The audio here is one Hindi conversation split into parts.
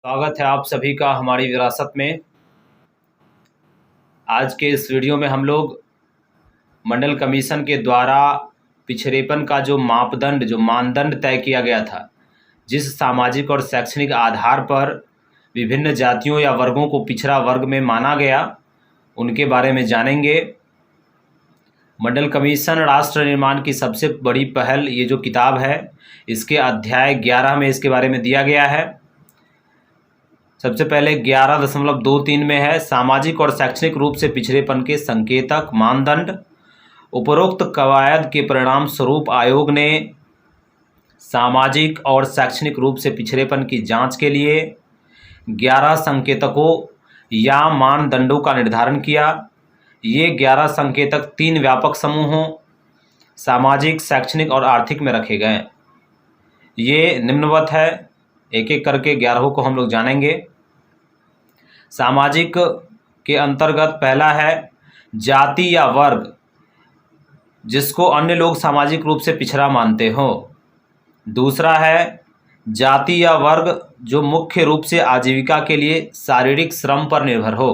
स्वागत है आप सभी का हमारी विरासत में। आज के इस वीडियो में हम लोग मंडल कमीशन के द्वारा पिछड़ेपन का जो मानदंड तय किया गया था, जिस सामाजिक और शैक्षणिक आधार पर विभिन्न जातियों या वर्गों को पिछड़ा वर्ग में माना गया, उनके बारे में जानेंगे। मंडल कमीशन राष्ट्र निर्माण की सबसे बड़ी पहल, ये जो किताब है, इसके अध्याय 11 में इसके बारे में दिया गया है। सबसे पहले 11.23 में है, सामाजिक और शैक्षणिक रूप से पिछड़ेपन के संकेतक मानदंड। उपरोक्त कवायद के परिणाम स्वरूप आयोग ने सामाजिक और शैक्षणिक रूप से पिछड़ेपन की जांच के लिए 11 संकेतकों या मानदंडों का निर्धारण किया। ये 11 संकेतक 3 व्यापक समूहों सामाजिक, शैक्षणिक और आर्थिक में रखे गए। ये निम्नवत है, एक एक करके 11 को हम लोग जानेंगे। सामाजिक के अंतर्गत पहला है जाति या वर्ग, जिसको अन्य लोग सामाजिक रूप से पिछड़ा मानते हो। दूसरा है जाति या वर्ग जो मुख्य रूप से आजीविका के लिए शारीरिक श्रम पर निर्भर हो।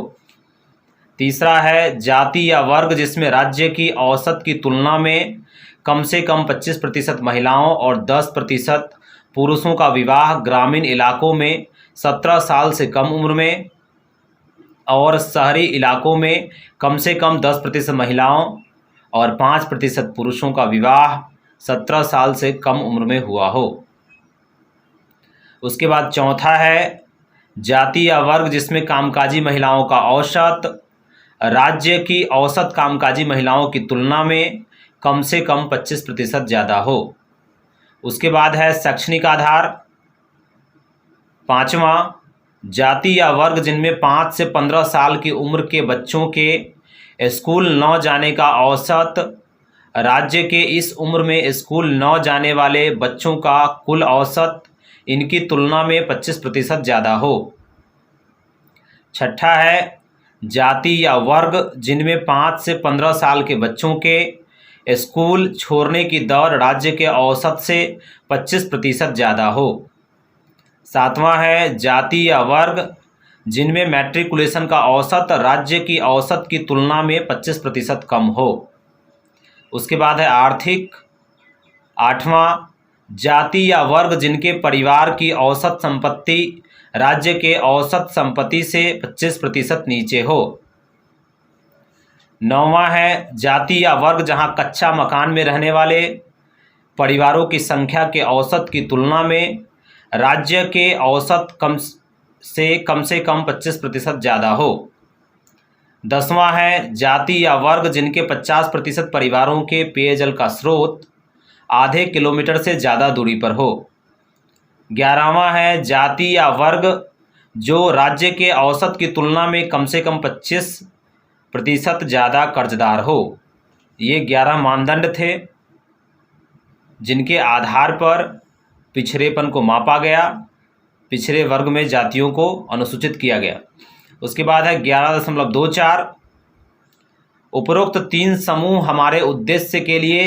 तीसरा है जाति या वर्ग जिसमें राज्य की औसत की तुलना में कम से कम 25% महिलाओं और 10% पुरुषों का विवाह ग्रामीण इलाकों में 17 साल से कम उम्र में और शहरी इलाकों में कम से कम 10% महिलाओं और 5% पुरुषों का विवाह 17 साल से कम उम्र में हुआ हो। उसके बाद चौथा है जाति या वर्ग जिसमें कामकाजी महिलाओं का औसत राज्य की औसत कामकाजी महिलाओं की तुलना में कम से कम 25% ज़्यादा हो। उसके बाद है शैक्षणिक आधार। पांचवा जाति या वर्ग जिनमें 5 से 15 साल की उम्र के बच्चों के स्कूल न जाने का औसत राज्य के इस उम्र में स्कूल न जाने वाले बच्चों का कुल औसत इनकी तुलना में 25% ज़्यादा हो। छठा है जाति या वर्ग जिनमें 5 से 15 साल के बच्चों के स्कूल छोड़ने की दर राज्य के औसत से 25% ज़्यादा हो। सातवां है जाति या वर्ग जिनमें मैट्रिकुलेशन का औसत राज्य की औसत की तुलना में 25% कम हो। उसके बाद है आर्थिक। आठवां जाति या वर्ग जिनके परिवार की औसत संपत्ति राज्य के औसत संपत्ति से 25% नीचे हो। नौवां है जाति या वर्ग जहां कच्चा मकान में रहने वाले परिवारों की संख्या के औसत की तुलना में राज्य के औसत कम से कम 25% ज़्यादा हो। 10वां है जाति या वर्ग जिनके 50% परिवारों के पेयजल का स्रोत आधे किलोमीटर से ज़्यादा दूरी पर हो। 11वां है जाति या वर्ग जो राज्य के औसत की तुलना में कम से कम 25% ज़्यादा कर्जदार हो। ये 11 मानदंड थे जिनके आधार पर पिछड़ेपन को मापा गया, पिछड़े वर्ग में जातियों को अनुसूचित किया गया। उसके बाद है 11.24 उपरोक्त 3 समूह हमारे उद्देश्य के लिए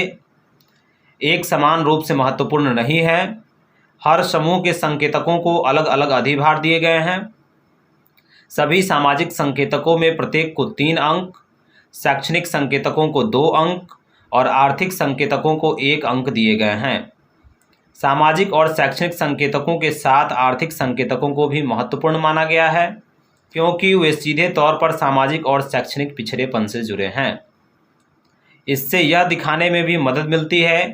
एक समान रूप से महत्वपूर्ण नहीं है। हर समूह के संकेतकों को अलग अलग अधिभार दिए गए हैं। सभी सामाजिक संकेतकों में प्रत्येक को 3 अंक, शैक्षणिक संकेतकों को 2 अंक और आर्थिक संकेतकों को 1 अंक दिए गए हैं। सामाजिक और शैक्षणिक संकेतकों के साथ आर्थिक संकेतकों को भी महत्वपूर्ण माना गया है क्योंकि वे सीधे तौर पर सामाजिक और शैक्षणिक पिछड़ेपन से जुड़े हैं। इससे यह दिखाने में भी मदद मिलती है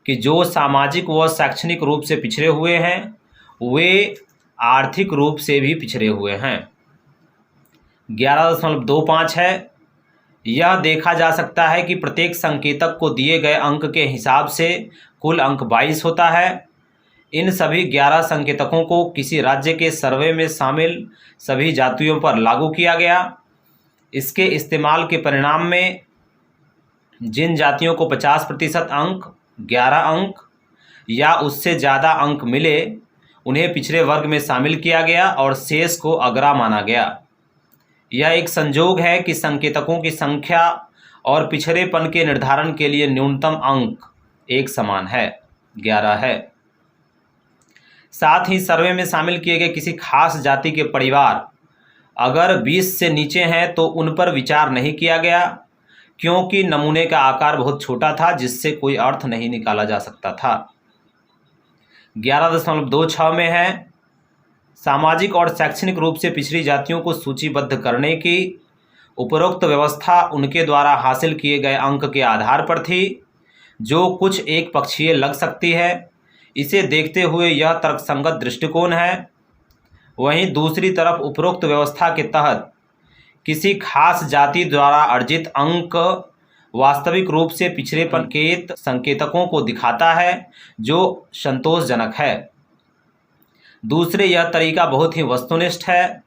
कि जो सामाजिक व शैक्षणिक रूप से पिछड़े हुए हैं वे आर्थिक रूप से भी पिछड़े हुए हैं। 11.25 है, यह देखा जा सकता है कि प्रत्येक संकेतक को दिए गए अंक के हिसाब से कुल अंक 22 होता है। इन सभी 11 संकेतकों को किसी राज्य के सर्वे में शामिल सभी जातियों पर लागू किया गया। इसके इस्तेमाल के परिणाम में जिन जातियों को 50% अंक, 11 अंक या उससे ज़्यादा अंक मिले उन्हें पिछड़े वर्ग में शामिल किया गया और शेष को अग्रा माना गया। यह एक संजोग है कि संकेतकों की संख्या और पिछड़ेपन के निर्धारण के लिए न्यूनतम अंक एक समान है, 11 है। साथ ही सर्वे में शामिल किए गए किसी खास जाति के परिवार अगर 20 से नीचे हैं तो उन पर विचार नहीं किया गया, क्योंकि नमूने का आकार बहुत छोटा था जिससे कोई अर्थ नहीं निकाला जा सकता था। 11.26 में है, सामाजिक और शैक्षणिक रूप से पिछड़ी जातियों को सूचीबद्ध करने की उपरोक्त व्यवस्था उनके द्वारा हासिल किए गए अंक के आधार पर थी, जो कुछ एक पक्षीय लग सकती है। इसे देखते हुए यह तर्कसंगत दृष्टिकोण है। वहीं दूसरी तरफ उपरोक्त व्यवस्था के तहत किसी खास जाति द्वारा अर्जित अंक वास्तविक रूप से पिछड़ेपन के संकेतकों को दिखाता है, जो संतोषजनक है। दूसरे, यह तरीका बहुत ही वस्तुनिष्ठ है,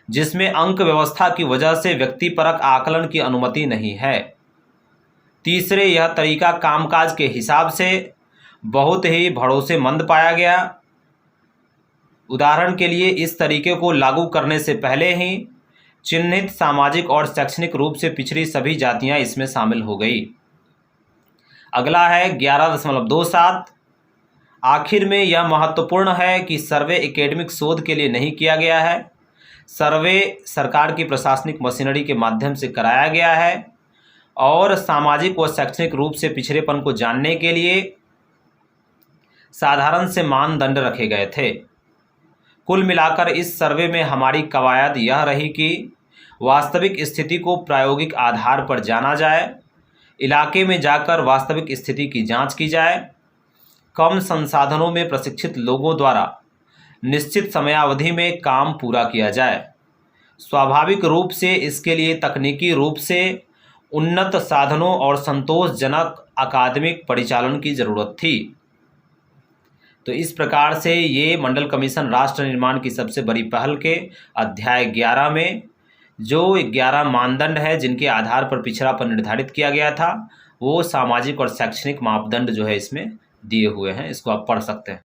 जिसमें अंक व्यवस्था की वजह से व्यक्तिपरक आकलन की अनुमति नहीं है। तीसरे, यह तरीका कामकाज के हिसाब से बहुत ही भरोसेमंद पाया गया। उदाहरण के लिए, इस तरीके को लागू करने से पहले ही चिन्हित सामाजिक और शैक्षणिक रूप से पिछड़ी सभी जातियां इसमें शामिल हो गई। अगला है 11.27। आखिर में यह महत्वपूर्ण है कि सर्वे एकेडमिक शोध के लिए नहीं किया गया है। सर्वे सरकार की प्रशासनिक मशीनरी के माध्यम से कराया गया है और सामाजिक व शैक्षणिक रूप से पिछड़ेपन को जानने के लिए साधारण से मानदंड रखे गए थे। कुल मिलाकर इस सर्वे में हमारी कवायद यह रही कि वास्तविक स्थिति को प्रायोगिक आधार पर जाना जाए, इलाके में जाकर वास्तविक स्थिति की जांच की जाए, कम संसाधनों में प्रशिक्षित लोगों द्वारा निश्चित समयावधि में काम पूरा किया जाए। स्वाभाविक रूप से इसके लिए तकनीकी रूप से उन्नत साधनों और संतोषजनक अकादमिक परिचालन की ज़रूरत थी। तो इस प्रकार से ये मंडल कमीशन राष्ट्र निर्माण की सबसे बड़ी पहल के अध्याय 11 में जो 11 मानदंड है जिनके आधार पर पिछड़ापन निर्धारित किया गया था, वो सामाजिक और शैक्षणिक मापदंड जो है इसमें दिए हुए हैं। इसको आप पढ़ सकते हैं।